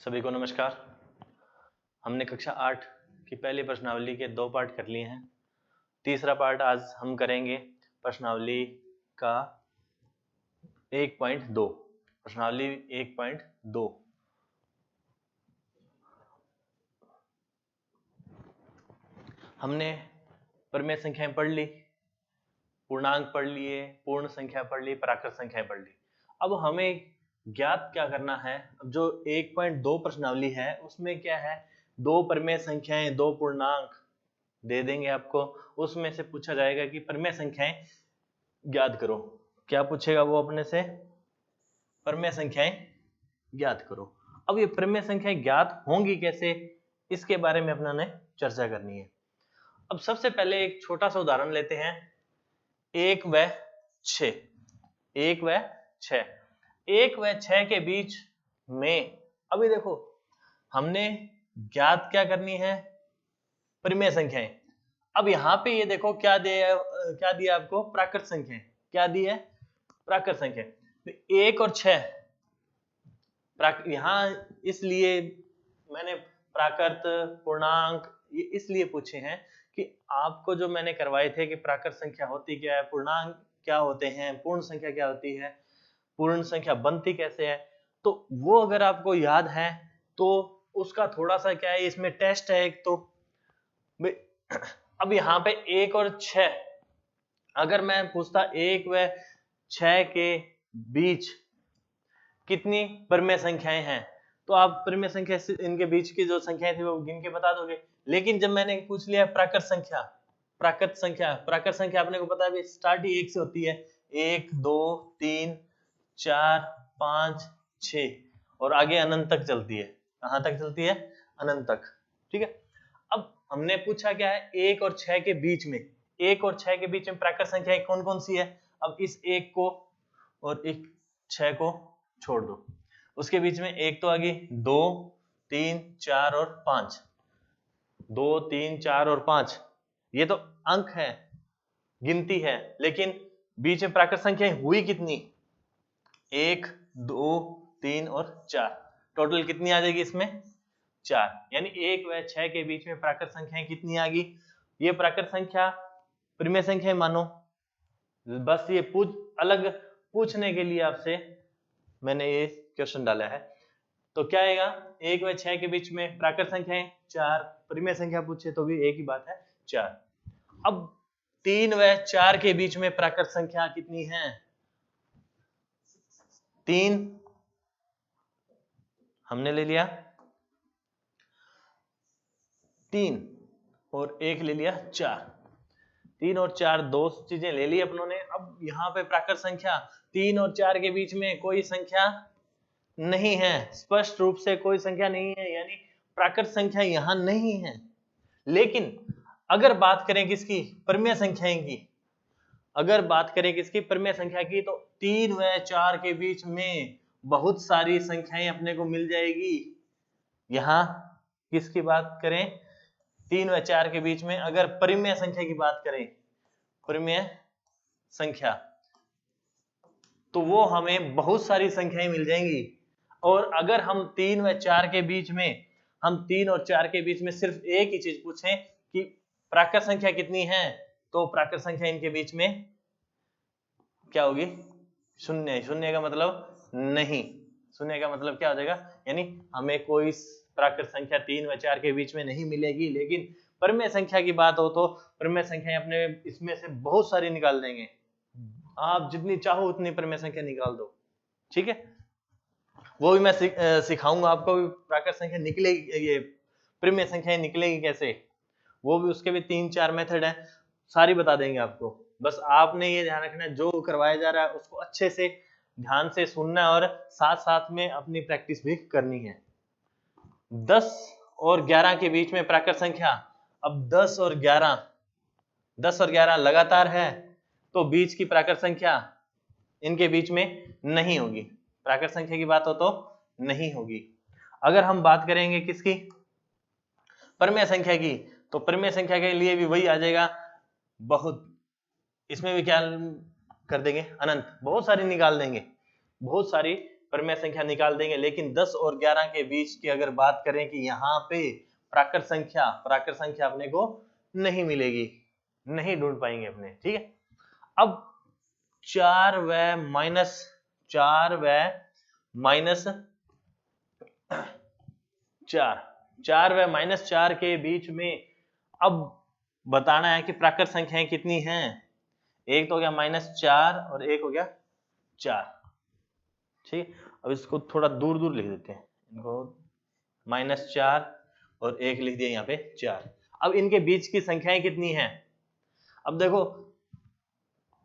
सभी को नमस्कार। हमने कक्षा 8 की पहली प्रश्नावली के 2 पार्ट कर लिए हैं। तीसरा पार्ट आज हम करेंगे प्रश्नावली का 1.2। प्रश्नावली 1.2 हमने प्रमेय संख्याएं पढ़ ली, पूर्णांक पढ़ लिए, पूर्ण संख्या पढ़ ली, प्राकृत संख्याएं पढ़ ली। अब हमें ज्ञात क्या करना है। अब जो 1.2 प्रश्नावली है उसमें क्या है, 2 प्रमेय संख्याएं, 2 पूर्णांक दे देंगे आपको। उसमें से पूछा जाएगा कि प्रमेय संख्याएं ज्ञात करो। क्या पूछेगा वो अपने से? प्रमेय संख्याएं ज्ञात करो। अब ये प्रमेय संख्याएं ज्ञात होंगी कैसे, इसके बारे में अपना ने चर्चा करनी है। अब सबसे पहले एक छोटा सा उदाहरण लेते हैं, 1 व 6। 1 व 6, 1 व 6 के बीच में अभी देखो हमने ज्ञात क्या करनी है, प्रमेय संख्याएं। अब यहाँ पे ये देखो क्या दिया आपको, प्राकृत संख्याएं। क्या दी है? प्राकृत संख्या। तो 1 और 6 यहाँ इसलिए मैंने प्राकृत, पूर्णांक ये इसलिए पूछे हैं कि आपको जो मैंने करवाए थे कि प्राकृत संख्या होती क्या है, पूर्णांक क्या होते हैं, पूर्ण संख्या क्या होती है, पूर्ण संख्या बनती कैसे है, तो वो अगर आपको याद है तो उसका थोड़ा सा क्या है, इसमें टेस्ट है एक। तो अब यहाँ पे 1 और 6 अगर मैं पूछता 1 व 6 के बीच कितनी प्रमेय संख्याएं हैं, तो आप प्रमेय संख्या इनके बीच की जो संख्याएं थी वो गिन के बता दोगे। लेकिन जब मैंने पूछ लिया प्राकृत संख्या, प्राकृत संख्या अपने को पता है स्टार्ट ही 1 से होती है। 1 2 3 4 5 6 और आगे अनंत तक चलती है। कहां तक चलती है? अनंत तक। ठीक है। अब हमने पूछा क्या है, 1 और 6 के बीच में, 1 और 6 के बीच में प्राकृत संख्याएं कौन कौन सी है। अब इस 1 को और एक 6 को छोड़ दो, उसके बीच में एक तो आ गई 2 3 4 और 5। 2 3 4 और 5 ये तो अंक है, गिनती है। लेकिन बीच में प्राकृत संख्याएं हुई कितनी? 1 2 3 और 4। टोटल कितनी आ जाएगी इसमें? 4। यानी 1 व 6 के बीच में प्राकृत संख्याएं कितनी आ गई? ये प्राकृत संख्या प्रमेय संख्या मानो। बस ये अलग पूछने के लिए आपसे मैंने ये क्वेश्चन डाला है। तो क्या आएगा? 1 व 6 के बीच में प्राकृत संख्याएं 4, प्रमेय संख्या पूछे तो भी एक ही बात है 4। अब 3 व 4 के बीच में प्राकृत संख्या कितनी है? 3 हमने ले लिया, 3 और 1 ले लिया 4। 3 और 4 दो चीजें ले ली अपनों ने। अब यहाँ पे प्राकृत संख्या 3 और 4 के बीच में कोई संख्या नहीं है, स्पष्ट रूप से कोई संख्या नहीं है, यानी प्राकृत संख्या यहां नहीं है। लेकिन अगर बात करें किसकी? प्रमेय संख्याएं की। अगर बात करें किसकी? प्रमेय संख्या की, तो 3 व 4 के बीच में बहुत सारी संख्याएं अपने को मिल जाएगी। यहां किसकी बात करें? 3 व 4 के बीच में अगर प्रमेय संख्या की बात करें, प्रमेय संख्या, तो वो हमें बहुत सारी संख्याएं मिल जाएंगी। और अगर हम 3 व 4 के बीच में, हम 3 और 4 के बीच में सिर्फ एक ही चीज पूछें कि प्राकृत संख्या कितनी है, तो प्राकृत संख्या इनके बीच में क्या होगी? शून्य। शून्य का मतलब नहीं। शून्य का मतलब क्या हो जाएगा? यानी हमें कोई प्राकृत संख्या 3 व 4 के बीच में नहीं मिलेगी। लेकिन प्रमेय संख्या की बात हो तो प्रमेय संख्या अपने इसमें से बहुत सारी निकाल देंगे। आप जितनी चाहो उतनी प्रमेय संख्या निकाल दो। ठीक है, वो भी मैं सिखाऊंगा आपको प्राकृत संख्या निकलेगी, ये प्रमेय संख्या निकलेगी कैसे। वो भी उसके भी 3-4 मेथड है, सारी बता देंगे आपको। बस आपने ये ध्यान रखना है जो करवाया जा रहा है उसको अच्छे से ध्यान से सुनना है और साथ साथ में अपनी प्रैक्टिस भी करनी है। 10 और 11 के बीच में प्राकृत संख्या, अब 10 और 11 लगातार है तो बीच की प्राकृत संख्या इनके बीच में नहीं होगी। प्राकृत संख्या की बात हो तो नहीं होगी। अगर हम बात करेंगे किसकी? प्रमेय संख्या की, तो प्रमेय संख्या के लिए भी वही आ जाएगा बहुत। इसमें भी क्या कर देंगे? अनंत। बहुत सारी निकाल देंगे, बहुत सारी परिमेय संख्या निकाल देंगे, लेकिन 10 और 11 के बीच की अगर बात करें कि यहाँ पे प्राकृत संख्या अपने को नहीं मिलेगी, नहीं ढूंढ पाएंगे अपने, ठीक है। अब 4 व माइनस 4 व माइनस 4 के बीच में अब बताना है कि प्राकृत संख्याएं कितनी हैं। एक तो हो गया -4 और एक हो गया 4, ठीक। अब इसको थोड़ा दूर दूर लिख देते हैं, इनको -4 और एक लिख दिया यहाँ पे 4। अब इनके बीच की संख्याएं कितनी हैं। अब देखो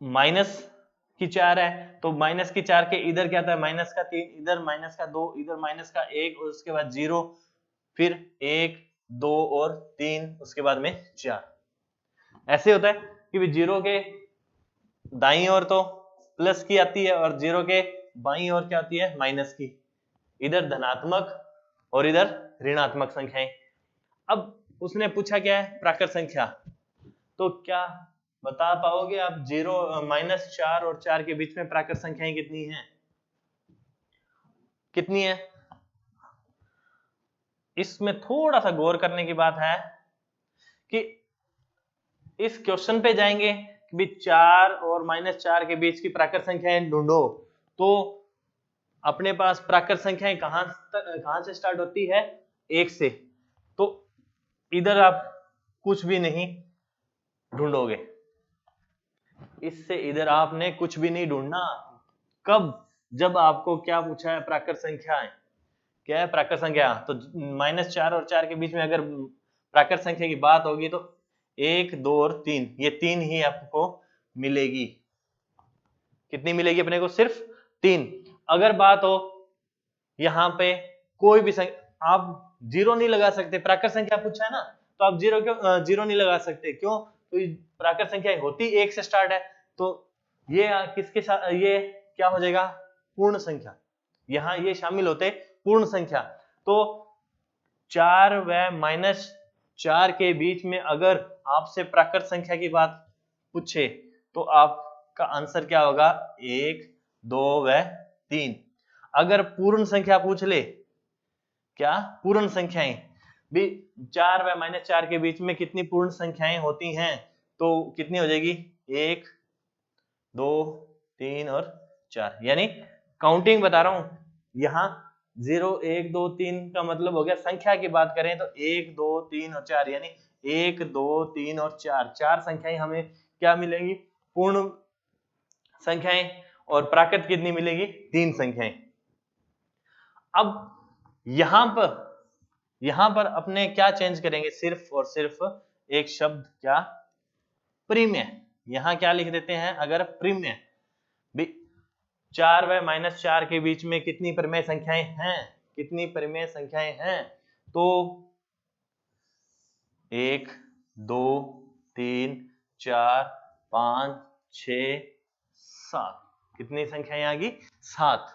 माइनस की 4 है तो माइनस की 4 के इधर क्या था, माइनस का 3, इधर माइनस का 2, इधर माइनस का 1 और उसके बाद 0, फिर 1 2 और 3, उसके बाद में 4। ऐसे होता है कि 0 के दाईं ओर तो प्लस की आती है और 0 के बाईं ओर क्या आती है, माइनस की। इधर धनात्मक और इधर ऋणात्मक संख्याएं। अब उसने पूछा क्या है, प्राकृत संख्या। तो क्या बता पाओगे आप -4 और 4 के बीच में प्राकृत संख्याएं कितनी हैं, कितनी है। इसमें थोड़ा सा गौर करने की बात है कि इस क्वेश्चन पे जाएंगे कि 4 और -4 के बीच की प्राकृत संख्याएं ढूंढो, तो अपने पास प्राकृत संख्याएं कहां से स्टार्ट होती है, 1 से। तो इधर आप कुछ भी नहीं ढूंढोगे, इससे इधर आपने कुछ भी नहीं ढूंढना। कब, जब आपको क्या पूछा है, प्राकृत संख्याएं। क्या है प्राकृत संख्या, तो -4 और 4 के बीच में अगर प्राकृत संख्या की बात होगी तो 1 2 और 3, ये 3 ही आपको मिलेगी। कितनी मिलेगी अपने को, सिर्फ 3। अगर बात हो यहाँ पे कोई भी संख्या, आप 0 नहीं लगा सकते, प्राकृत संख्या पूछा है ना, तो आप 0 नहीं लगा सकते, क्यों, तो प्राकृत संख्या होती 1 से स्टार्ट है, तो ये किसके साथ, ये क्या हो जाएगा, पूर्ण संख्या। यहाँ ये शामिल होते पूर्ण संख्या। तो 4 व -4 के बीच में अगर आपसे प्राकृत संख्या की बात पूछे तो आपका आंसर क्या होगा, 1 2 व 3। अगर पूर्ण संख्या पूछ ले, क्या पूर्ण संख्याएं भी 4 व -4 के बीच में कितनी पूर्ण संख्याएं होती हैं, तो कितनी हो जाएगी, 1 2 3 और 4। यानी काउंटिंग बता रहा हूं, यहाँ 0 1 2 3 का मतलब हो गया, संख्या की बात करें तो 1 2 3 और 4, यानी 1 2 3 और 4, 4 संख्याएं हमें क्या मिलेंगी, पूर्ण संख्याएं। और प्राकृत कितनी मिलेगी, 3 संख्याएं। अब यहां पर अपने क्या चेंज करेंगे, सिर्फ और सिर्फ एक शब्द, क्या, परिमेय। यहां क्या लिख देते हैं, अगर परिमेय, 4 व -4 के बीच में कितनी परिमेय संख्याएं हैं, कितनी परिमेय संख्याएं हैं, तो 1 2 3 4 5 6 7, कितनी संख्याएं आ गई, 7।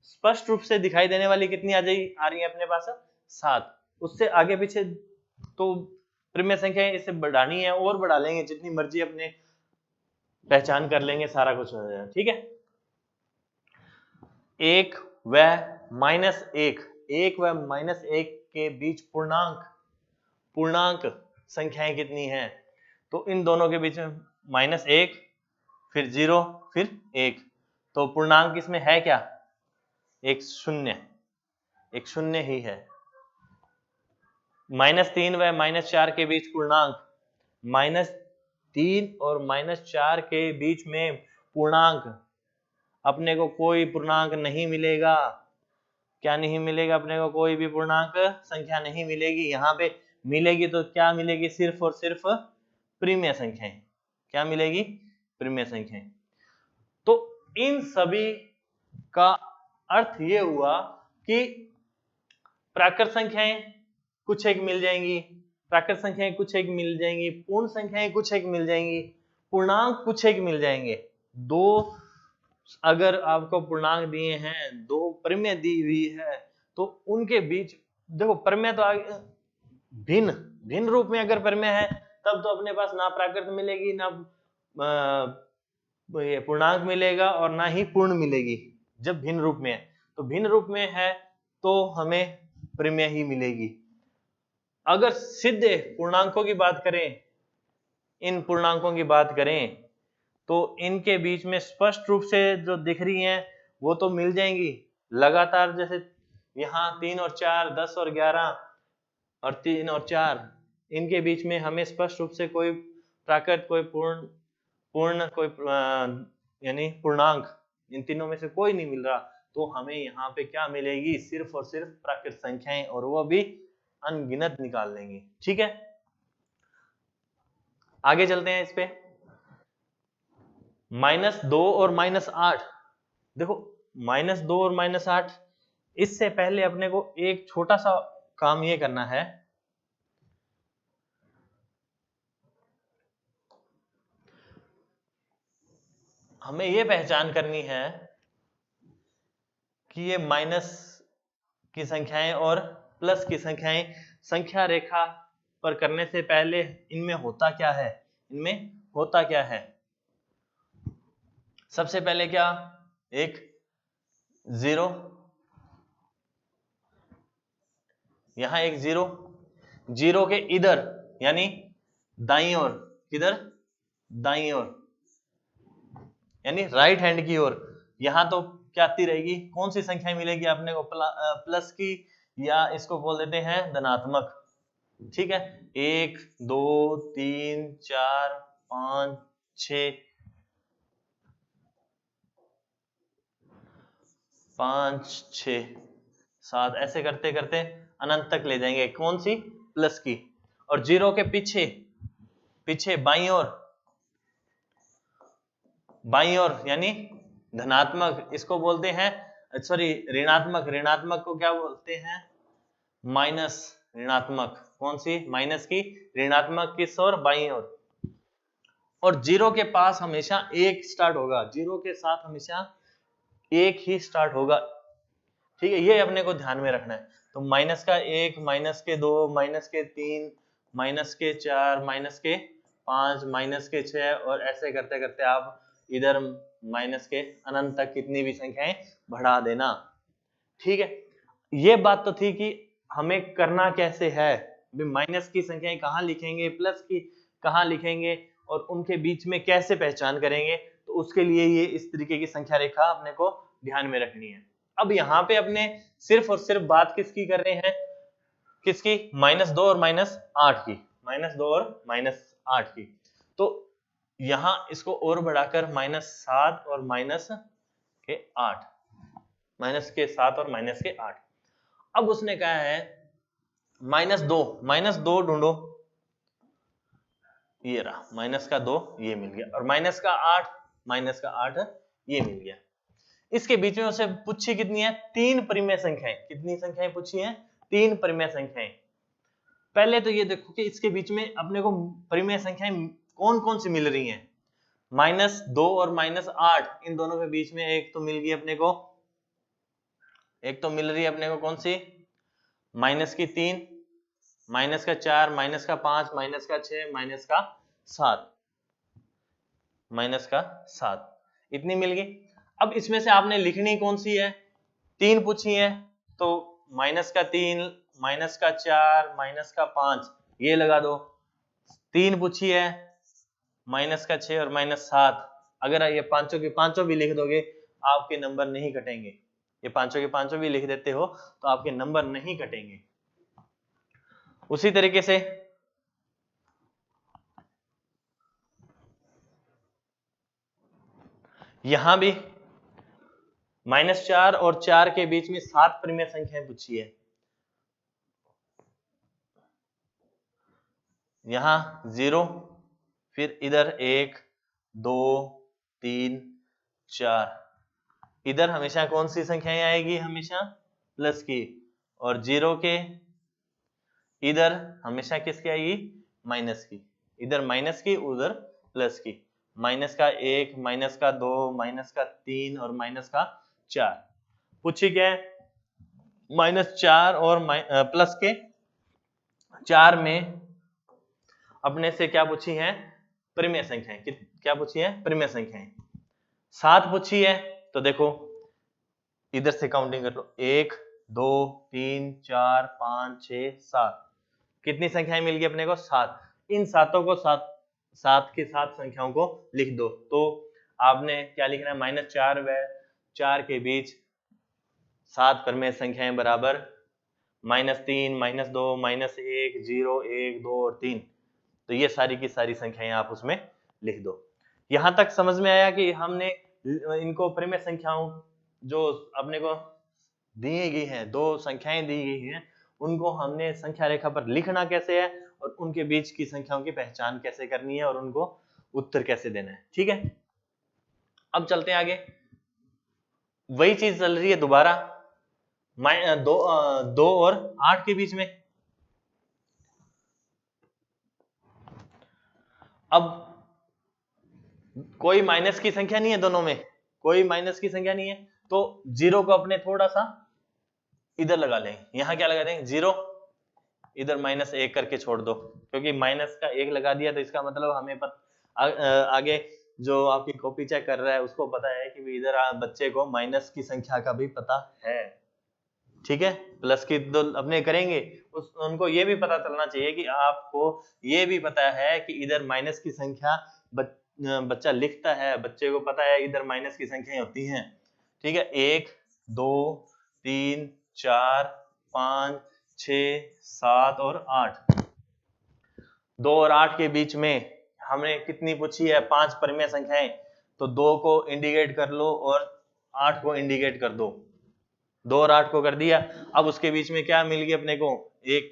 स्पष्ट रूप से दिखाई देने वाली कितनी आ रही है अपने पास, 7। उससे आगे पीछे तो परिमेय संख्याएं इसे बढ़ानी है और बढ़ा लेंगे, जितनी मर्जी अपने पहचान कर लेंगे, सारा कुछ हो जाएगा, ठीक है। 1 व -1, 1 व -1 के बीच पूर्णांक संख्याएं कितनी हैं, तो इन दोनों के बीच में -1 फिर 0 फिर 1, तो पूर्णांक इसमें है क्या, एक शून्य ही है। -3 व -4 के बीच पूर्णांक, -3 और -4 के बीच में पूर्णांक, अपने को कोई पूर्णांक नहीं मिलेगा। क्या नहीं मिलेगा, अपने को कोई भी पूर्णांक संख्या नहीं मिलेगी। यहाँ पे मिलेगी तो क्या मिलेगी, सिर्फ और सिर्फ परिमेय संख्याएं। क्या मिलेगी, परिमेय संख्याएं। तो इन सभी का अर्थ ये हुआ कि प्राकृत संख्याएं कुछ एक मिल जाएंगी, प्राकृत संख्याएं कुछ एक मिल जाएंगी, पूर्ण संख्याएं कुछ एक मिल जाएंगी, पूर्णांक कुछ एक मिल जाएंगे। दो अगर आपको पूर्णांक दिए हैं, दो परिमेय दी हुई है, तो उनके बीच देखो, परिमेय तो भिन्न रूप में अगर परिमेय है तब तो अपने पास ना प्राकृत मिलेगी, ना पूर्णांक मिलेगा और ना ही पूर्ण मिलेगी, जब भिन्न रूप में है। तो भिन्न रूप में है तो हमें परिमेय ही मिलेगी। अगर सीधे पूर्णांकों की बात करें, इन पूर्णांकों की बात करें, तो इनके बीच में स्पष्ट रूप से जो दिख रही हैं वो तो मिल जाएंगी लगातार, जैसे यहाँ 3 और 4, 10 और 11 और 3 और 4, इनके बीच में हमें स्पष्ट रूप से कोई प्राकृत, कोई पूर्ण कोई यानी पूर्णांक, इन तीनों में से कोई नहीं मिल रहा, तो हमें यहाँ पे क्या मिलेगी, सिर्फ और सिर्फ प्राकृत संख्याएं, और वो भी अनगिनत निकाल लेंगे। ठीक है, आगे चलते हैं इस पे। -2 और -8, देखो -2 और -8, इससे पहले अपने को एक छोटा सा काम ये करना है, हमें ये पहचान करनी है कि ये माइनस की संख्याएं और प्लस की संख्याएं संख्या रेखा पर करने से पहले इनमें होता क्या है, इनमें होता क्या है। सबसे पहले क्या, एक 0, यहां एक 0, 0 के इधर यानी दाईं ओर, किधर, दाईं ओर यानी राइट हैंड की ओर, यहां तो क्या आती रहेगी, कौन सी संख्या मिलेगी अपने को, प्लस की, या इसको बोल देते हैं धनात्मक। ठीक है, 1 2 3 4 5 6 5 6 7, ऐसे करते करते अनंत तक ले जाएंगे, कौन सी, प्लस की। और 0 के पीछे, पीछे बाईं ओर यानी धनात्मक, इसको बोलते हैं, सॉरी ऋणात्मक, ऋणात्मक को क्या बोलते हैं, माइनस, ऋणात्मक, कौन सी, माइनस की, ऋणात्मक किस ओर, बाईं ओर। और 0 के पास हमेशा 1 स्टार्ट होगा, 0 के साथ हमेशा 1 ही स्टार्ट होगा। ठीक है, ये अपने को ध्यान में रखना है। तो माइनस का 1, माइनस के 2, माइनस के 3, माइनस के 4, माइनस के 5, माइनस के 6, और ऐसे करते करते आप इधर माइनस के अनंत तक कितनी भी संख्याएं बढ़ा देना। ठीक है, ये बात तो थी कि हमें करना कैसे है, माइनस की संख्याएं कहाँ लिखेंगे, प्लस की कहाँ लिखेंगे, और उनके बीच में कैसे पहचान करेंगे, तो उसके लिए ये इस तरीके की संख्या रेखा अपने को ध्यान में रखनी है। अब यहाँ पे अपने सिर्फ और सिर्फ बात किसकी कर रहे हैं, किसकी, -2 और -8 की, -2 और -8 की। तो यहाँ इसको और बढ़ाकर -7 और -8, -7 और -8। अब उसने कहा है -2 ढूंढो, ये रहा -2, ये मिल गया, और -8 ये मिल गया। इसके बीच में उसे पूछी कितनी है, 3 परिमेय संख्याएं, कितनी संख्याएं पूछी हैं, 3 परिमेय संख्याएं। पहले तो ये देखो कि इसके बीच में अपने को परिमेय संख्याएं कौन कौन सी मिल रही हैं, -2 और -8, इन दोनों के बीच में एक तो मिल गई अपने को, एक तो मिल रही है अपने को कौन सी, -3, -4, -5, -6, -7, इतनी मिल गई। अब इसमें से आपने लिखनी कौन सी है, 3 पूछी है, तो -3, -4, -5 ये लगा दो। 3 पूछी है, -6 और -7, अगर ये पांचों के पांचों भी लिख दोगे आपके नंबर नहीं कटेंगे, ये पांचों के पांचों भी लिख देते हो तो आपके नंबर नहीं कटेंगे। उसी तरीके से यहां भी -4 और 4 के बीच में 7 परिमेय संख्याएं पूछी है, यहां 0, फिर इधर 1 2 3 4, इधर हमेशा कौन सी संख्याएं आएगी, हमेशा प्लस की, और 0 के इधर हमेशा किसकी आएगी, माइनस की, इधर माइनस की, उधर प्लस की, -1, -2, -3 और -4। पूछी क्या है, -4 और प्लस के 4 में अपने से क्या पूछी है, परिमेय संख्याएं, क्या पूछी है, परिमेय संख्याएं। 7 पूछी है, तो देखो इधर से काउंटिंग कर लो, 1 2 3 4 5 6 7, कितनी संख्याएं मिल गई अपने को? 7। इन सातों को सात के साथ संख्याओं को लिख दो। तो आपने क्या लिखना है? -4 व 4 के बीच 7 परमेय संख्याएं बराबर -3 -2 -1 0 1 2 और 3। तो ये सारी की सारी संख्याएं आप उसमें लिख दो। यहां तक समझ में आया कि हमने इनको परिमेय संख्याओं जो अपने को दी गई हैं, दो संख्याएं दी गई हैं, उनको हमने संख्या रेखा पर लिखना कैसे है और उनके बीच की संख्याओं की पहचान कैसे करनी है और उनको उत्तर कैसे देना है। ठीक है, अब चलते हैं आगे। वही चीज चल रही है दोबारा, 2 और 8 के बीच में। अब कोई माइनस की संख्या नहीं है, दोनों में कोई माइनस की संख्या नहीं है, तो 0 को अपने थोड़ा सा इधर लगा लें। यहां क्या लगा देंगे? 0, इधर -1 करके छोड़ दो, क्योंकि माइनस का 1 लगा दिया तो इसका मतलब हमें आगे जो आपकी कॉपी चेक कर रहा है उसको पता है कि इधर बच्चे को माइनस की संख्या का भी पता है। ठीक है, प्लस की तो अपने करेंगे, उनको ये भी पता चलना चाहिए कि आपको ये भी पता है कि इधर माइनस की संख्या बच्चा लिखता है, बच्चे को पता है इधर माइनस की संख्याएं होती हैं। ठीक है, 1 2 3 4 5 6 7 और 8। 2 और 8 के बीच में हमने कितनी पूछी है? 5 परिमेय संख्याएं। तो 2 को इंडिकेट कर लो और 8 को इंडिकेट कर दो। 2 और 8 को कर दिया। अब उसके बीच में क्या मिल गई अपने को? 1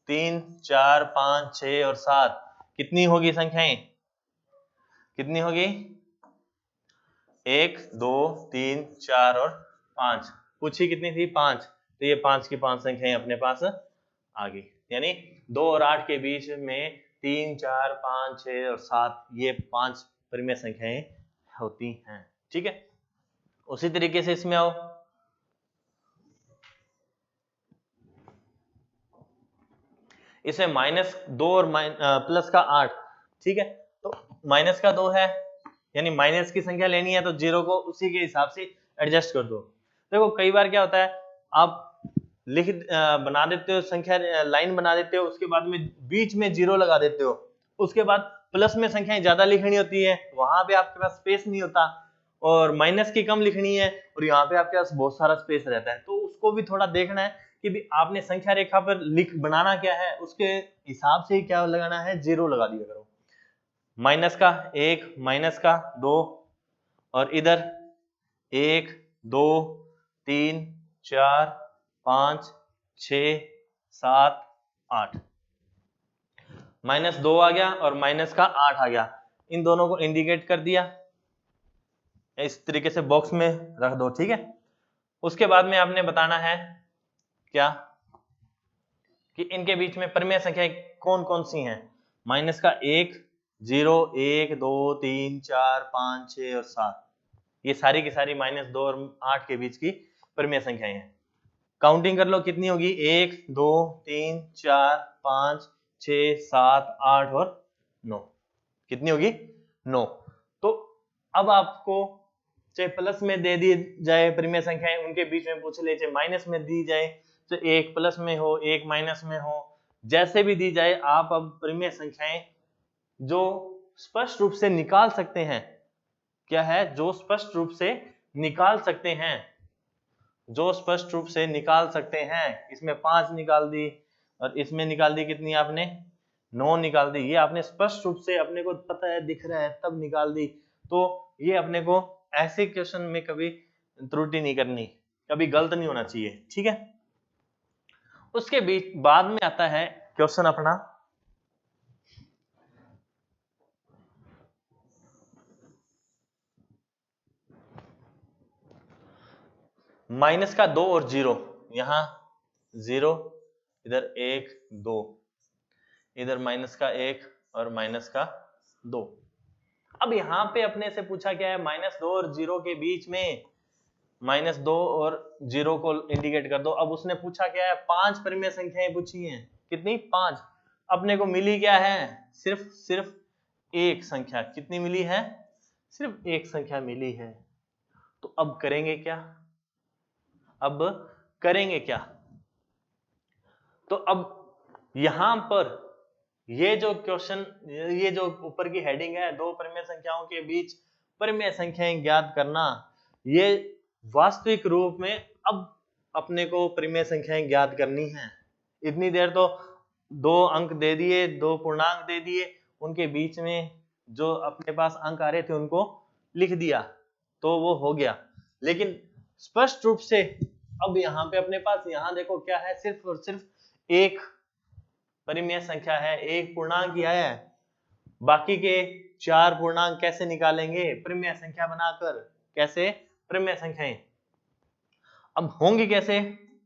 3 4 5 6 और 7। कितनी होगी संख्याएं? कितनी होगी? 1 2 3 4 और 5। पूछी कितनी थी? 5। तो ये 5 की 5 संख्याएं अपने पास आ गई। यानी 2 और 8 के बीच में 3 4 5 6 और 7 ये 5 परिमेय संख्याएं होती हैं। ठीक है, उसी तरीके से इसमें आओ। इसमें -2 और प्लस का 8। ठीक है, तो माइनस का 2 है, यानी माइनस की संख्या लेनी है तो 0 को उसी के हिसाब से एडजस्ट कर दो। देखो कई बार क्या होता है, आप बना देते हो संख्या, लाइन बना देते हो, उसके बाद में बीच में 0 लगा देते हो, उसके बाद प्लस में संख्याएं ज्यादा लिखनी होती है, वहां पे आपके पास स्पेस नहीं होता, और माइनस की कम लिखनी है और यहाँ पे आपके पास बहुत सारा स्पेस रहता है। तो उसको भी थोड़ा देखना है कि भी आपने संख्या रेखा पर बनाना क्या है, उसके हिसाब से ही क्या लगाना है, 0 लगा दिया करो। माइनस का 1 माइनस का 2 और इधर 1 2 3 4 5 6 7 8। -2 आ गया और माइनस का 8 आ गया, इन दोनों को इंडिकेट कर दिया, इस तरीके से बॉक्स में रख दो। ठीक है, उसके बाद में आपने बताना है क्या कि इनके बीच में परिमेय संख्याएं कौन कौन सी हैं। माइनस का 1 0 1 2 3 4 5 6 और 7, ये सारी की सारी -2 और 8 के बीच की परिमेय संख्याएं हैं। काउंटिंग कर लो कितनी होगी? 1 2 3 4 5 6 7 8 और 9। कितनी होगी? 9। तो अब आपको चाहे प्लस में दे दी जाए परिमेय संख्याएं, उनके बीच में पूछ ले, चाहे माइनस में दी जाए, तो एक प्लस में हो एक माइनस में हो, जैसे भी दी जाए, आप अब परिमेय संख्याएं जो स्पष्ट रूप से निकाल सकते हैं, क्या है? जो स्पष्ट रूप से निकाल सकते हैं, जो स्पष्ट रूप से निकाल सकते हैं। इसमें 5 निकाल दी और इसमें निकाल दी कितनी आपने? 9 निकाल दी। ये आपने स्पष्ट रूप से, अपने को पता है, दिख रहा है, तब निकाल दी। तो ये अपने को ऐसे क्वेश्चन में कभी त्रुटि नहीं करनी, कभी गलत नहीं होना चाहिए। ठीक है, उसके बीच बाद में आता है क्वेश्चन अपना माइनस का 2 और 0। यहां 0, इधर 1 2, इधर माइनस का 1 और माइनस का 2। अब यहां पे अपने से पूछा क्या है? -2 और 0 के बीच में -2 और 0 को इंडिकेट कर दो। अब उसने पूछा क्या है? 5 परिमेय संख्याएं पूछी हैं। कितनी? 5। अपने को मिली क्या है? सिर्फ एक संख्या। कितनी मिली है? सिर्फ एक संख्या मिली है। तो अब करेंगे क्या? अब करेंगे क्या? तो अब यहां पर ये जो क्वेश्चन, ये जो ऊपर की हेडिंग है, दो परिमेय संख्याओं के बीच परिमेय संख्याएं ज्ञात करना, ये वास्तविक रूप में अब अपने को परिमेय संख्याएं ज्ञात करनी है। इतनी देर तो दो अंक दे दिए, दो पूर्णांक दे दिए, उनके बीच में जो अपने पास अंक आ रहे थे उनको लिख दिया तो वो हो गया। लेकिन स्पष्ट रूप से अब यहाँ पे अपने पास, यहाँ देखो क्या है, सिर्फ और सिर्फ एक परिमेय संख्या है, एक पूर्णांक ही है। बाकी के चार पूर्णांक कैसे निकालेंगे? परिमेय संख्या बनाकर। कैसे? परिमेय संख्याएं अब होंगी कैसे,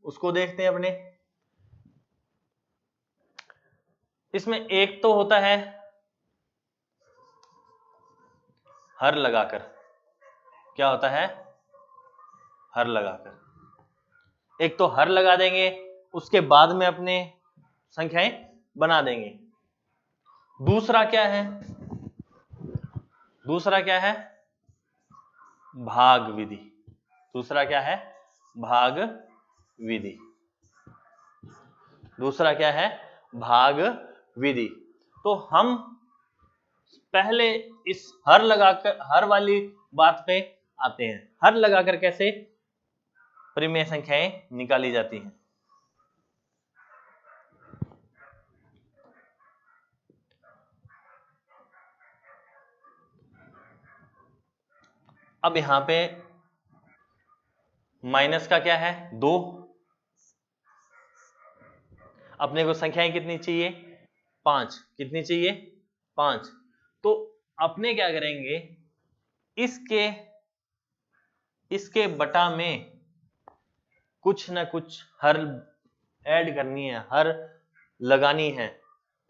उसको देखते हैं अपने। इसमें एक तो होता है हर लगाकर। क्या होता है? हर लगाकर। एक तो हर लगा देंगे, उसके बाद में अपने संख्याएं बना देंगे। दूसरा क्या है? दूसरा क्या है? भाग विधि। दूसरा क्या है? भाग विधि। दूसरा क्या है? भाग विधि। तो हम पहले इस हर लगाकर, हर वाली बात पे आते हैं। हर लगाकर कैसे परिमेय संख्याएं निकाली जाती हैं। अब यहां पे माइनस का क्या है? 2। अपने को संख्याएं कितनी चाहिए? 5। कितनी चाहिए? 5। तो अपने क्या करेंगे, इसके बटा में कुछ ना कुछ हर ऐड करनी है, हर लगानी है।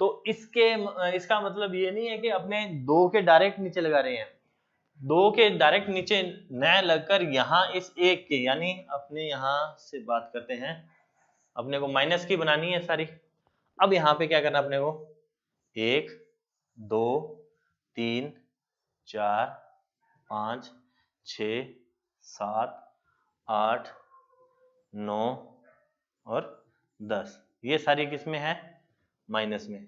तो इसका मतलब ये नहीं है कि अपने 2 के डायरेक्ट नीचे लगा रहे हैं। 2 के डायरेक्ट नीचे न लगकर यहाँ इस 1 के, यानी अपने यहाँ से बात करते हैं, अपने को माइनस की बनानी है सारी। अब यहाँ पे क्या करना अपने को? 1 2 3 4 5 6 7 8 9 और 10, ये सारी किस में है? माइनस में।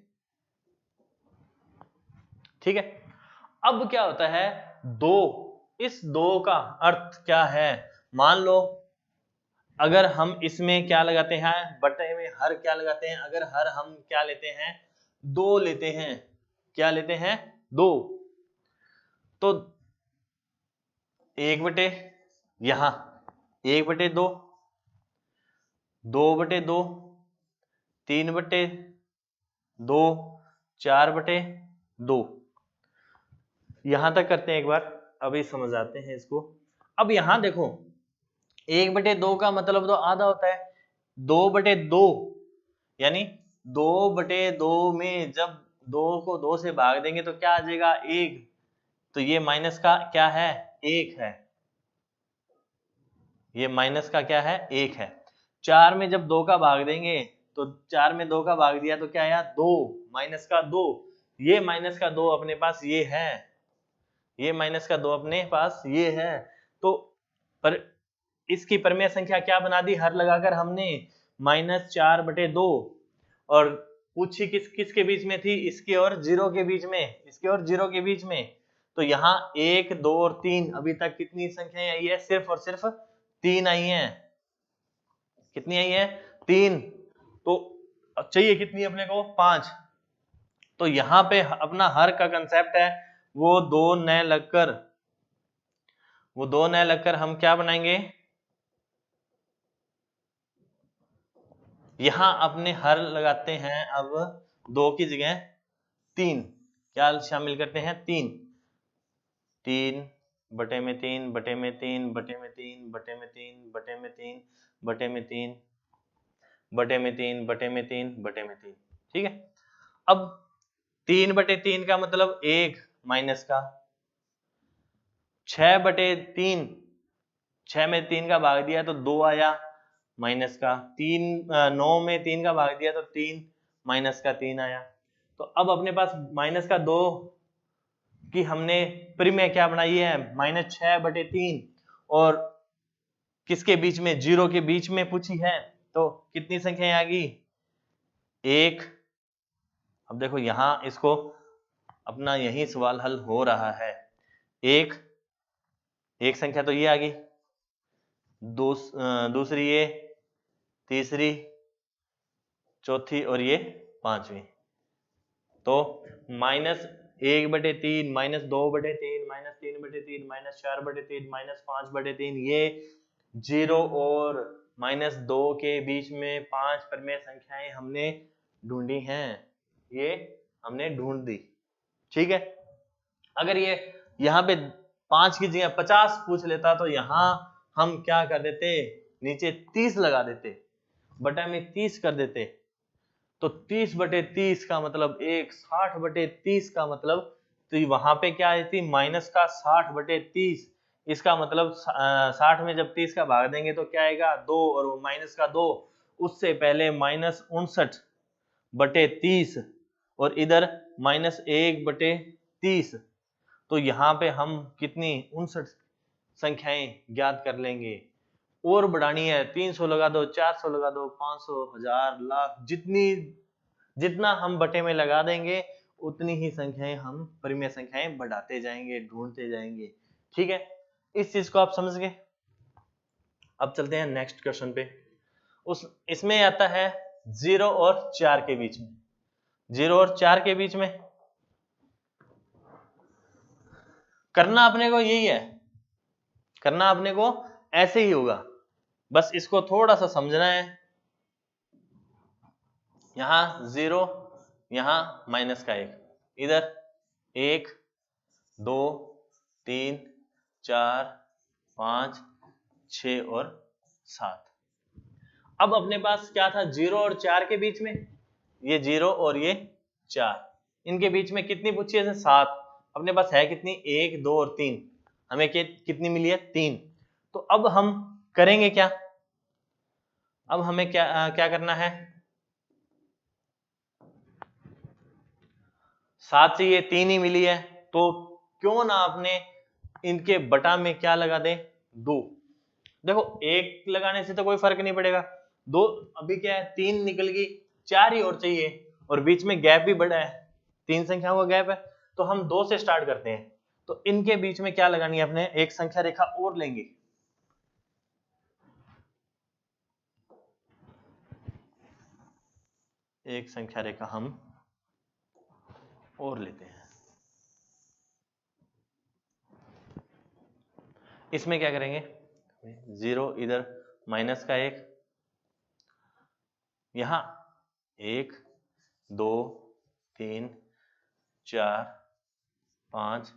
ठीक है। अब क्या होता है? 2, इस 2 का अर्थ क्या है? मान लो अगर हम इसमें क्या लगाते हैं, बटे में हर क्या लगाते हैं, अगर हर हम क्या लेते हैं? 2 लेते हैं। क्या लेते हैं? 2। तो 1 बटे यहां 1 बटे 2, 2 बटे 2, 3 बटे 2, 4 बटे 2। यहां तक करते हैं एक बार, अभी समझ आते हैं इसको। अब यहां देखो 1 बटे 2 का मतलब तो आधा होता है। 2 बटे 2 यानी 2 बटे 2 में जब 2 को 2 से भाग देंगे तो क्या आ जाएगा? 1। तो ये माइनस का क्या है? 1 है। ये माइनस का क्या है? 1 है। 4 में जब 2 का भाग देंगे तो 4 में 2 का भाग दिया तो क्या आया? 2, माइनस का 2। ये माइनस का 2 अपने पास ये है, ये माइनस का 2 अपने पास ये है। तो पर इसकी परिमेय संख्या क्या बना दी हर लगाकर हमने? -4 बटे 2। और पूछी किसके बीच में थी? इसके और 0 के बीच में, इसके और 0 के बीच में। तो यहाँ 1 2 और 3, अभी तक कितनी संख्याएं आई है? सिर्फ और सिर्फ 3 आई हैं। कितनी आई है? 3। तो चाहिए कितनी अपने को? 5। तो यहाँ पे अपना हर का कंसेप्ट है, वो 2 न लगकर, वो 2 न लगकर हम क्या बनाएंगे? यहां अपने हर लगाते हैं अब 2 की जगह 3। क्या शामिल करते हैं? 3 3 बटे में 3 बटे में 3 बटे में 3 बटे में 3 बटे में 3 बटे में 3 बटे में 3 बटे में 3 बटे में 3। ठीक है। अब 3 बटे 3 का मतलब 1 माइनस का 6 बटे 3, 6 में 3 का भाग दिया तो 2 आया माइनस का 3, 9 में 3 का भाग दिया तो 3 माइनस का 3 आया। तो अब अपने पास माइनस का 2 की हमने परिमेय क्या बनाई है? -6 बटे 3। और किसके बीच में, 0 के बीच में पूछी है, तो कितनी संख्याएं आ गई, 1। अब देखो यहां इसको अपना यही सवाल हल हो रहा है। एक संख्या तो ये आ गई, दूसरी ये, तीसरी, चौथी और ये पांचवी। तो -1/3, -2/3, -3/3, -4/3, -5/3, ये 0 और -2 के बीच में 5 परिमेय संख्याएं हमने ढूंढी हैं, ये हमने ढूंढ दी। ठीक है, अगर ये यहाँ पे 5 की जगह 50 पूछ लेता तो यहाँ हम क्या कर देते, नीचे 30 लगा देते, बटा में 30 कर देते। तो 30/30 का मतलब 1, 60/30 का मतलब, तो वहां पे क्या आई थी, माइनस का 60/30। इसका मतलब 60 में जब 30 का भाग देंगे तो क्या आएगा, 2, और वो माइनस का 2, उससे पहले -59/30, और इधर -1/30। तो यहाँ पे हम कितनी 59 संख्याएं ज्ञात कर लेंगे। और बढ़ानी है, 300 लगा दो, 400 लगा दो, 500, 1000, लाख, जितना हम बटे में लगा देंगे उतनी ही संख्याएं हम परिमेय संख्याएं बढ़ाते जाएंगे, ढूंढते जाएंगे। ठीक है, इस चीज को आप समझ गए। अब चलते हैं नेक्स्ट क्वेश्चन पे। इसमें आता है 0 और 4 के बीच में। 0 और 4 के बीच में करना अपने को यही है, करना अपने को ऐसे ही होगा, बस इसको थोड़ा सा समझना है। यहां 0, यहां माइनस का 1, इधर 1, 2, 3, 4, 5, 6 और 7। अब अपने पास क्या था, 0 और 4 के बीच में, ये 0 और ये 4, इनके बीच में कितनी पूछी है, 7। अपने पास है कितनी, 1, 2 और 3, हमें कितनी मिली है, 3। तो अब हम करेंगे क्या, अब हमें क्या करना है, 7 से ये 3 ही मिली है, तो क्यों ना अपने इनके बटा में क्या लगा दे, 2। देखो 1 लगाने से तो कोई फर्क नहीं पड़ेगा, 2 अभी क्या है, 3 निकल गई, 4 ही और चाहिए, और बीच में गैप भी बड़ा है, 3 संख्याओं का गैप है। तो हम 2 से स्टार्ट करते हैं, तो इनके बीच में क्या लगानी है, अपने एक संख्या रेखा और लेंगे। एक संख्या रेखा हम और लेते हैं। इसमें क्या करेंगे, 0, इधर माइनस का 1, यहां 1, 2, 3, 4, 5,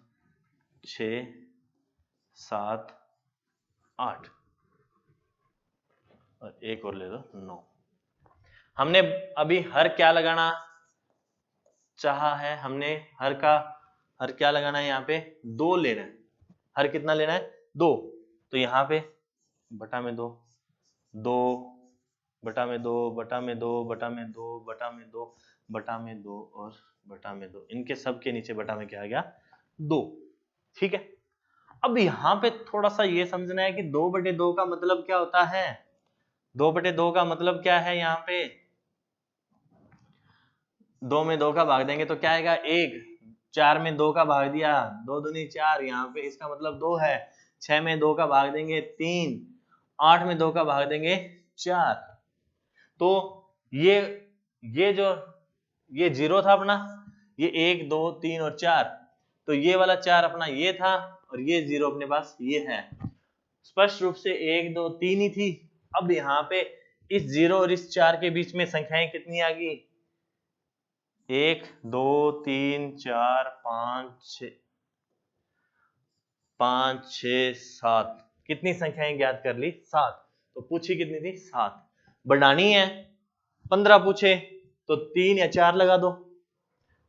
6, 7, 8, और एक और ले दो, 9। हमने अभी हर क्या लगाना चाहा है, हमने हर क्या लगाना है, यहाँ पे 2 लेना है। हर कितना लेना है, 2। तो यहाँ पे बटा में 2, 2 बटा में 2, बटा में 2, बटा में 2, बटा में 2, बटा में 2 और बटा में 2, इनके सब के नीचे बटा में क्या आ गया, 2। ठीक है, अब यहाँ पे थोड़ा सा ये समझना है कि 2/2 का मतलब क्या होता है। 2/2 का मतलब क्या है, यहाँ पे 2 में 2 का भाग देंगे तो क्या आएगा, 1। 4 में 2 का भाग दिया, 2 दूनी 4, यहाँ पे इसका मतलब 2 है। 6 में 2 का भाग देंगे 3, 8 में 2 का भाग देंगे 4। तो ये जो ये 0 था अपना, ये 1, 2, 3 और 4, तो ये वाला 4 अपना ये था, और ये 0 अपने पास ये है। स्पष्ट रूप से 1, 2, 3 ही थी। अब यहाँ पे इस 0 और इस 4 के बीच में संख्याएं कितनी आ गई, 1, 2, 3, 4, 5, 6, 7, कितनी संख्याएं ज्ञात कर ली, 7। तो पूछी कितनी थी, 7। बढ़ानी है, 15 पूछे तो 3 या 4 लगा दो,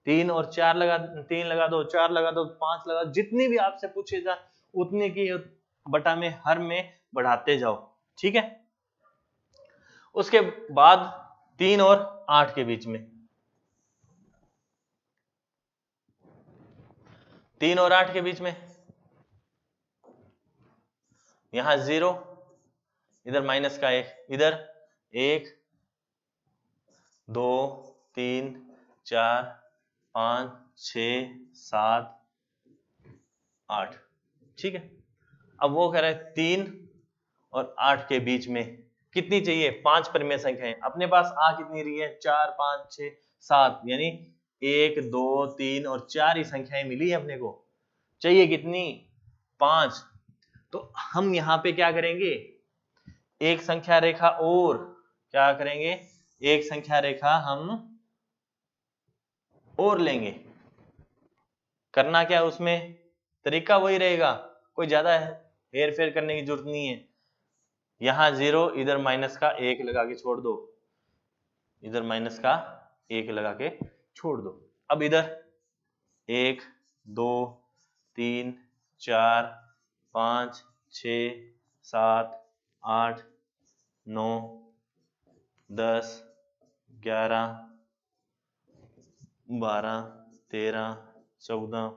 3 और 4 लगा, 3 लगा दो, 4 लगा दो, 5 लगा दो, जितनी भी आपसे पूछे जा उतने की बटा में हर में बढ़ाते जाओ। ठीक है, उसके बाद 3 और 8 के बीच में, 3 और 8 के बीच में, यहां 0, इधर माइनस का 1, इधर 1 2 3 4 5 6 7 8, ठीक है। अब वो कह रहा है 3 और 8 के बीच में कितनी चाहिए, 5 परिमेय संख्याएं। अपने पास आ कितनी रही है, 4 5 6 7, यानी 1 2 3 और 4 ही संख्याएं मिली है अपने को। चाहिए कितनी, 5। तो हम यहाँ पे क्या करेंगे, एक संख्या रेखा और क्या करेंगे, एक संख्या रेखा हम और लेंगे। करना क्या उसमें, तरीका वही रहेगा, कोई ज्यादा हेर फेर करने की जरूरत नहीं है। यहाँ 0, इधर माइनस का 1 लगा के छोड़ दो, इधर माइनस का 1 लगा के छोड़ दो। अब इधर 1 2 3 4 5 6 7 8 9 10 11 12 13 14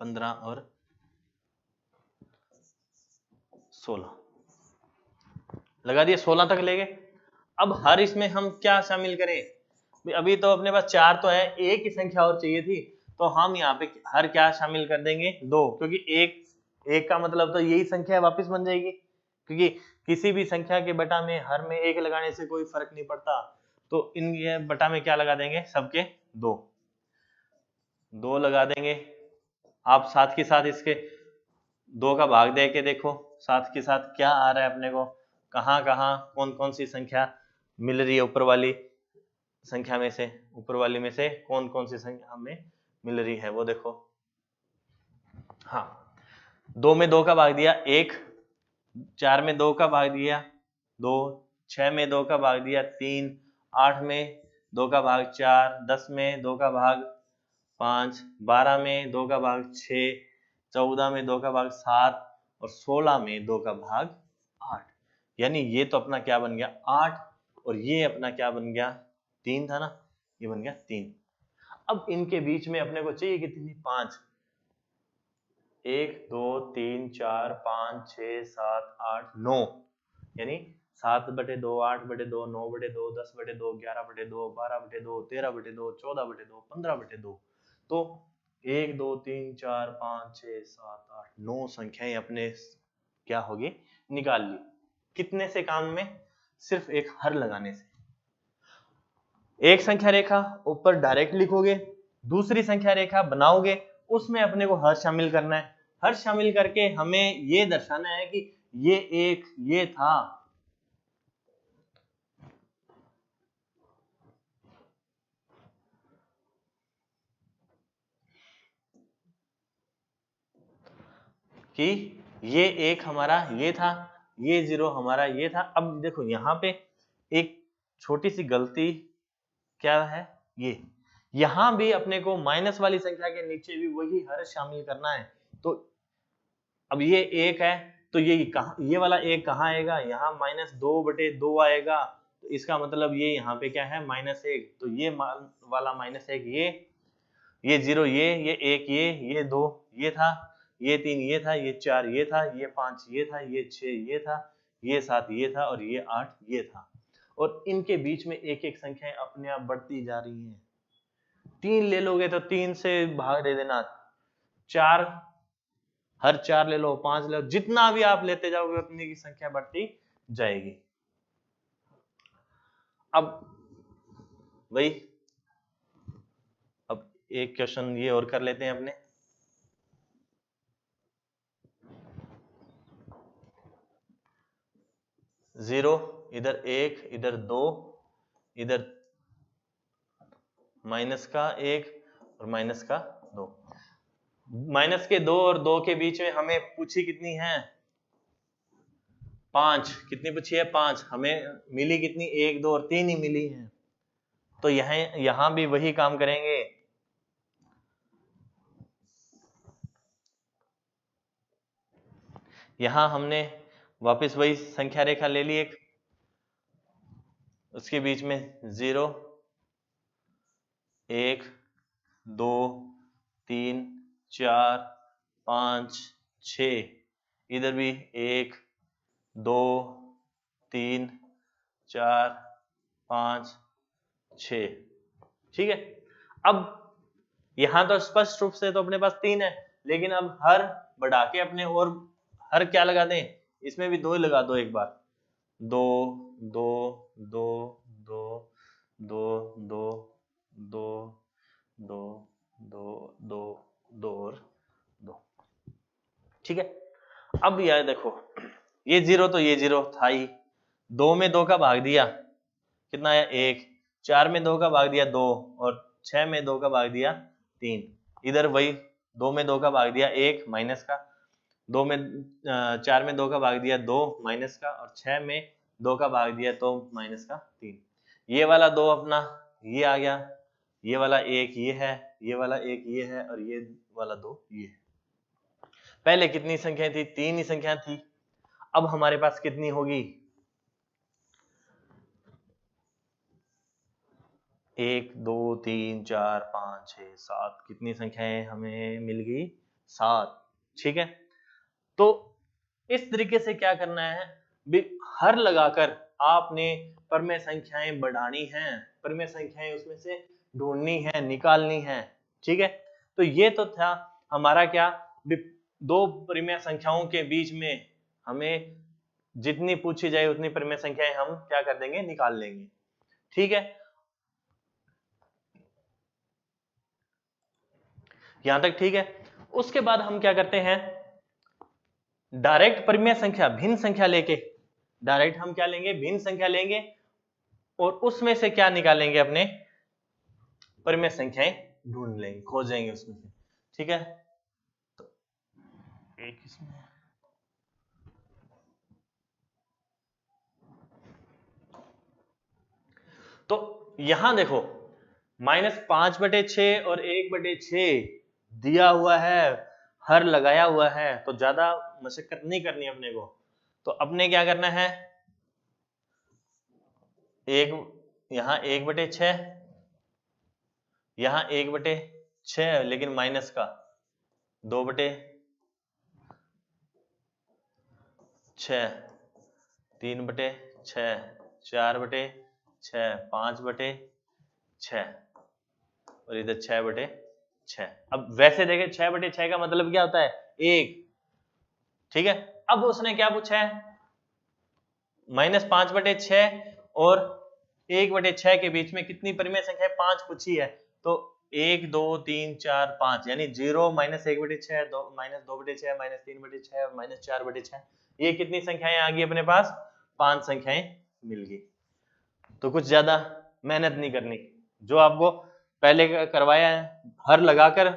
15 और 16 लगा दिए, 16 तक ले गए। अब हर इसमें हम क्या शामिल करें, अभी तो अपने पास 4 तो है, एक ही संख्या और चाहिए थी, तो हम यहाँ पे हर क्या शामिल कर देंगे, 2, क्योंकि एक का मतलब तो यही संख्या वापस बन जाएगी, क्योंकि किसी भी संख्या के बटा में हर में 1 लगाने से कोई फर्क नहीं पड़ता। तो इन ये बटा में क्या लगा देंगे, सबके 2 लगा देंगे। आप साथ के साथ इसके 2 का भाग दे के देखो, साथ के साथ क्या आ रहा है अपने को, कहाँ कहाँ कौन कौन सी संख्या मिल रही है, ऊपर वाली संख्या में से, ऊपर वाली में से कौन कौन सी संख्या हमें मिल रही है वो देखो। हाँ, 2 में 2 का भाग दिया 1, 4 में 2 का भाग दिया 2, 6 में 2 का भाग दिया 3, 8 में 2 का भाग 4, 10 में 2 का भाग 5, 12 में 2 का भाग 6, 14 में 2 का भाग 7 और 16 में 2 का भाग 8। यानी ये तो अपना क्या बन गया 8, और ये अपना क्या बन गया 3 था ना, ये बन गया 3। अब इनके बीच में अपने को चाहिए कितनी, 5। 1 2 3 4 5 6 7 8 9, यानी 7/2 8/2 9/2 10/2 11/2 12/2 13/2 14/2 15/2। तो 1 2 3 4 5 6 7 8 9 संख्याएं अपने क्या होगी, निकाल ली। कितने से काम में, सिर्फ एक हर लगाने से। एक संख्या रेखा ऊपर डायरेक्ट लिखोगे, दूसरी संख्या रेखा बनाओगे, उसमें अपने को हर शामिल करना है। हर शामिल करके हमें ये दर्शाना है कि ये एक ये था, कि ये एक हमारा ये था, ये 0 हमारा ये था। अब देखो यहाँ पे एक छोटी सी गलती क्या है, ये यहाँ भी अपने को माइनस वाली संख्या के नीचे भी वही हर शामिल करना है। तो अब ये 1 है, तो ये कहाँ, ये वाला 1 कहाँ आएगा, यहाँ -2/2 आएगा। तो इसका मतलब ये यहाँ पे क्या है, -1। तो ये वाला -1 ये 0 ये 1 ये 2 ये था, ये 3 ये था, ये 4 ये था, ये 5 ये था, ये 6 ये था, ये 7 ये था और ये 8 ये था। और इनके बीच में एक एक संख्याएं अपने आप बढ़ती जा रही हैं। 3 ले लोगे तो 3 से भाग दे देना, 4 हर 4 ले लो, 5 ले लो, जितना भी आप लेते जाओगे उतनी की संख्या बढ़ती जाएगी। अब वही, अब एक क्वेश्चन ये और कर लेते हैं अपने। जीरो, इधर 1 इधर 2, इधर माइनस का 1 और माइनस का 2। माइनस के 2 और 2 के बीच में हमें पूछी कितनी है, 5। कितनी पूछी है, 5। हमें मिली कितनी, 1 2 और 3 ही मिली है। तो यहां भी वही काम करेंगे। यहां हमने वापस वही संख्या रेखा ले ली एक, उसके बीच में 0 1 2 3 4 5 6, इधर भी 1 2 3 4 5 6। ठीक है, अब यहां तो स्पष्ट रूप से तो अपने पास 3 है, लेकिन अब हर बढ़ा के अपने और हर क्या लगा दें, इसमें भी 2 लगा दो एक बार। 2 2 2 2 2 2 2 2 2 2 2 और 2। ठीक है, अब यार देखो, ये 0 तो ये 0 था ही, 2 में 2 का भाग दिया कितना है 1, 4 में 2 का भाग दिया 2, और 6 में 2 का भाग दिया 3। इधर वही 2 में 2 का भाग दिया 1 माइनस का, 2 में 4 में 2 का भाग दिया 2 माइनस का, और 6 में 2 का भाग दिया तो माइनस का 3। ये वाला 2 अपना ये आ गया, ये वाला 1 ये है, ये वाला 1 ये है, और ये वाला 2 ये है। पहले कितनी संख्या थी, 3 ही संख्या थी। अब हमारे पास कितनी होगी, 1 2 3 4 5 6 7, कितनी संख्याएं हमें मिल गई, 7। ठीक है, तो इस तरीके से क्या करना है, हर लगाकर आपने परमेय संख्याएं बढ़ानी हैं, परमेय संख्याएं उसमें से ढूंढनी है, निकालनी है। ठीक है, तो ये तो था हमारा क्या, दो परिमेय संख्याओं के बीच में हमें जितनी पूछी जाए उतनी परिमेय संख्याएं हम क्या कर देंगे, निकाल लेंगे। ठीक है, यहां तक ठीक है। उसके बाद हम क्या करते हैं, डायरेक्ट परिमेय संख्या भिन्न संख्या लेके, डायरेक्ट हम क्या लेंगे, भिन्न संख्या लेंगे, और उसमें से क्या निकालेंगे, अपने परिमेय संख्याएं ढूंढ लेंगे, खोजेंगे उसमें से। ठीक है, तो एक इसमें तो यहां देखो -5/6 और 1/6 दिया हुआ है, हर लगाया हुआ है, तो ज्यादा मशक्कत नहीं करनी अपने को। तो अपने क्या करना है, एक यहाँ 1/6, यहाँ 1/6 लेकिन माइनस का 2/6, 3/6, 4/6, 5/6, और इधर 6/6। अब वैसे देखें 6/6 का मतलब क्या होता है, 1। ठीक है, अब उसने क्या पूछा है, -5/6 और 1/6 के बीच में कितनी परिमेय संख्या है, 5 पूछी है। तो 1 2 3 4 5, यानी 0 -1/6, 2 -2/6, -3/6 और -4/6, ये कितनी संख्याएं आ गई अपने पास, 5 संख्याएं मिल गई। तो कुछ ज्यादा मेहनत नहीं करनी, जो आपको पहले करवाया है हर लगाकर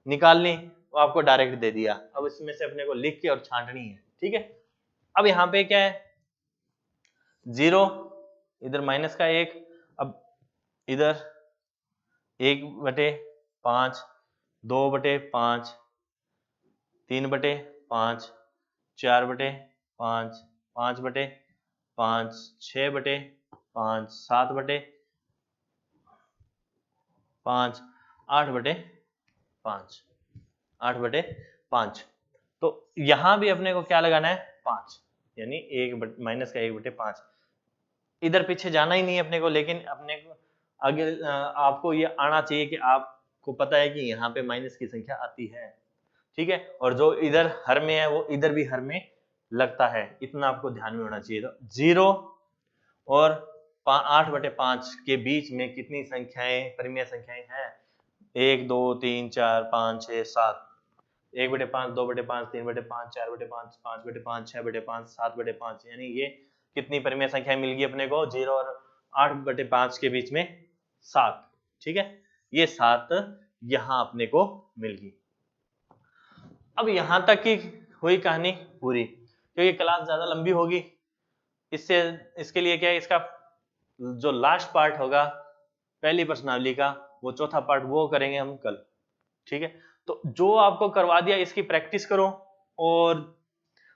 निकालनी, वो आपको डायरेक्ट दे दिया। अब इसमें से अपने को लिख के और छांटनी है। ठीक है, अब यहाँ पे क्या है, 0, इधर माइनस का 1, अब इधर 1/5, 2/5, 3/5, 4/5, 5/5, 6/5, 7/5, 8/5, 8/5। तो यहां भी अपने को क्या लगाना है, 5, यानी माइनस का 1/5। इधर पीछे जाना ही नहीं है अपने को, लेकिन अपने को आगे आपको ये आना चाहिए कि आपको पता है कि यहाँ पे माइनस की संख्या आती है। ठीक है, और जो इधर हर में है वो इधर भी हर में लगता है, इतना आपको ध्यान में होना चाहिए। तो 0 और 8/5 के बीच में कितनी संख्याएं, परिमेय संख्याएं हैं, 1 2 3 4 5 6 7, 1/5, 2/5, 3/5, 4/5, 5/5, 6/5, 7/5, यानी ये कितनी परिमेय संख्या मिल गई अपने को, 0 और 8/5 के बीच में 7। ठीक है, ये 7 यहां अपने को मिल गई। अब यहां तक की हुई कहानी पूरी, क्योंकि क्लास ज्यादा लंबी होगी, इसके लिए क्या है, इसका जो लास्ट पार्ट होगा पहली प्रश्नावली का, वो चौथा पार्ट वो करेंगे हम कल। ठीक है, तो जो आपको करवा दिया इसकी प्रैक्टिस करो, और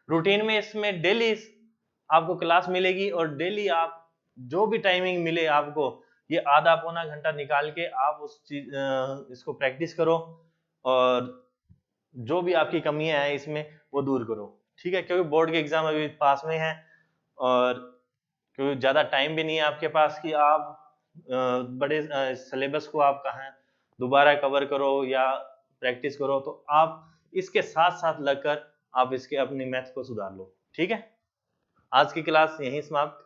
रूटीन में इसमें डेली आपको क्लास मिलेगी, और डेली आप जो भी टाइमिंग मिले आपको, ये आधा पौना घंटा निकाल के आप उस चीज इसको प्रैक्टिस करो, और जो भी आपकी कमियां हैं इसमें वो दूर करो। ठीक है, क्योंकि बोर्ड के एग्जाम अभी पास में है, और क्योंकि ज़्यादा टाइम भी नहीं है आपके पास कि आप बड़े सिलेबस को आप कहाँ दोबारा कवर करो या प्रैक्टिस करो, तो आप इसके साथ साथ लगकर आप इसके अपनी मैथ को सुधार लो। ठीक है, आज की क्लास यहीं समाप्त।